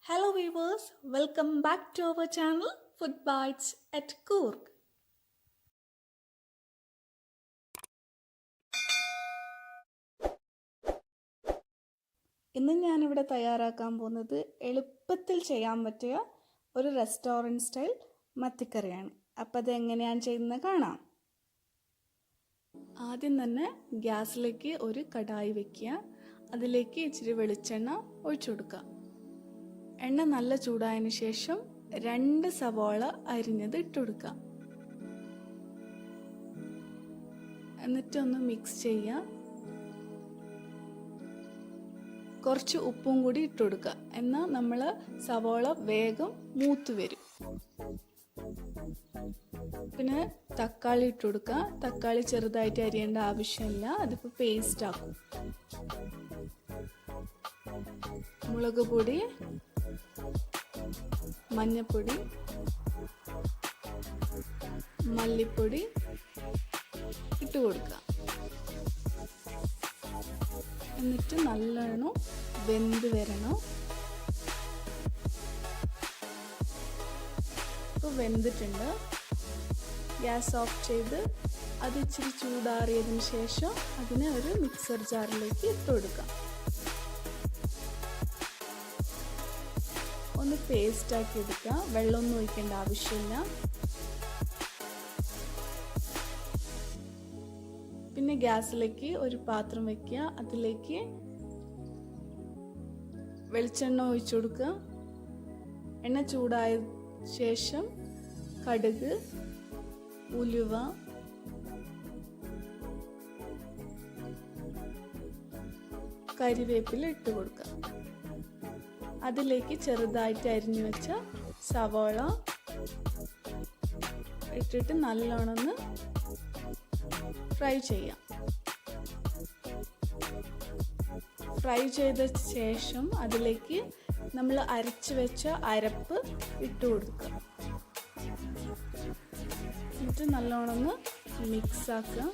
Hello viewers, welcome back to our channel Food Bites at Coorg. ഇന്ന് ഞാനിവിടെ തയ്യാറാക്കാൻ പോകുന്നത് എളുപ്പത്തിൽ ചെയ്യാൻ പറ്റിയ ഒരു റെസ്റ്റോറൻറ്റ് സ്റ്റൈൽ മത്തിക്കറിയാണ്. അപ്പോൾ അത് എങ്ങനെയാണ് ചെയ്യുന്നത് കാണാം. ആദ്യം തന്നെ ഗ്യാസിലേക്ക് ഒരു കടായി വെക്കുക. അതിലേക്ക് ഇച്ചിരി വെളിച്ചെണ്ണ ഒഴിച്ചു കൊടുക്കുക. എണ്ണ നല്ല ചൂടായതിനു ശേഷം 2 സവാള അരിഞ്ഞത് ഇട്ട് കൊടുക്കുക. എന്നിട്ടൊന്ന് മിക്സ് ചെയ്യുക. കുറച്ച് ഉപ്പും കൂടി ഇട്ട് കൊടുക്കുക. എന്നാൽ നമ്മൾ സവാള വേഗം മൂത്ത് വരും. പിന്നെ തക്കാളി ഇട്ട് കൊടുക്കുക. തക്കാളി ചെറുതായിട്ട് അരിയേണ്ട ആവശ്യമില്ല, അതിപ്പോൾ പേസ്റ്റ് ആക്കും. മുളക് പൊടി, മഞ്ഞൾപ്പൊടി, മല്ലിപ്പൊടി ഇട്ട് കൊടുക്കുക. എന്നിട്ട് നല്ലോണം വെന്ത് വരണം. ഇപ്പോൾ വെന്തിട്ടുണ്ട്. ഗ്യാസ് ഓഫ് ചെയ്ത് അത് ഇച്ചിരി ചൂടാറിയതിന് ശേഷം അതിനെ ഒരു മിക്സർ ജാറിലേക്ക് ഇട്ട് കൊടുക്കാം. ഒന്ന് പേസ്റ്റ് ആക്കി എടുക്കുക. വെള്ളമൊന്നും ഒഴിക്കേണ്ട ആവശ്യമില്ല. പിന്നെ ഗ്യാസിലേക്ക് ഒരു പാത്രം വെക്കുക. അതിലേക്ക് വെളിച്ചെണ്ണ ഒഴിച്ചു കൊടുക്കുക. എണ്ണ ചൂടായ ശേഷം കടുക്, ഉലുവ, കരിവേപ്പില ഇട്ട് കൊടുക്കുക. അതിലേക്ക് ചെറുതായിട്ട് അരിഞ്ഞു വെച്ച സവാള ഇട്ടിട്ട് നല്ലോണം ഫ്രൈ ചെയ്യാം. ഫ്രൈ ചെയ്ത ശേഷം അതിലേക്ക് നമ്മൾ അരച്ചു വെച്ച അരപ്പ് ഇട്ട് കൊടുക്കുക. എന്നിട്ട് നല്ലോണം മിക്സ് ആക്കുക.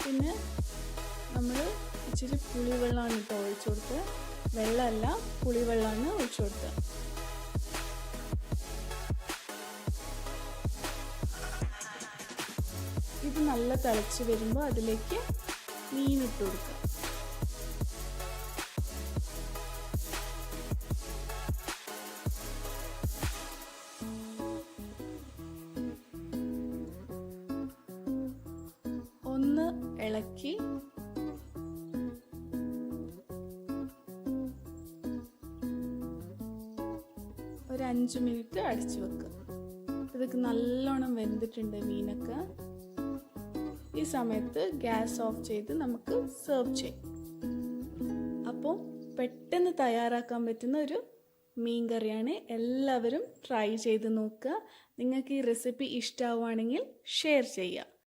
പിന്നെ നമ്മൾ ഇച്ചിരി പുളിവെള്ളമാണ് ഇപ്പോൾ ഒഴിച്ചു കൊടുത്തത്. വെള്ളമല്ല, പുളിവെള്ളമാണ് ഒഴിച്ചു കൊടുത്തത്. ഇത് നല്ല തിളച്ച് വരുമ്പോൾ അതിലേക്ക് മീനിട്ട് കൊടുക്കുക. ഒന്ന് ഇളക്കി ഒരു 5 മിനിറ്റ് അടച്ചു വെക്കുക. ഇതൊക്കെ നല്ലോണം വെന്തിട്ടുണ്ട് മീനൊക്കെ. ഈ സമയത്ത് ഗ്യാസ് ഓഫ് ചെയ്ത് നമുക്ക് സെർവ് ചെയ്യാം. അപ്പോൾ പെട്ടെന്ന് തയ്യാറാക്കാൻ പറ്റുന്ന ഒരു മീൻ കറിയാണ്. എല്ലാവരും ട്രൈ ചെയ്ത് നോക്കുക. നിങ്ങൾക്ക് ഈ റെസിപ്പി ഇഷ്ടമാവുകയാണെങ്കിൽ ഷെയർ ചെയ്യുക.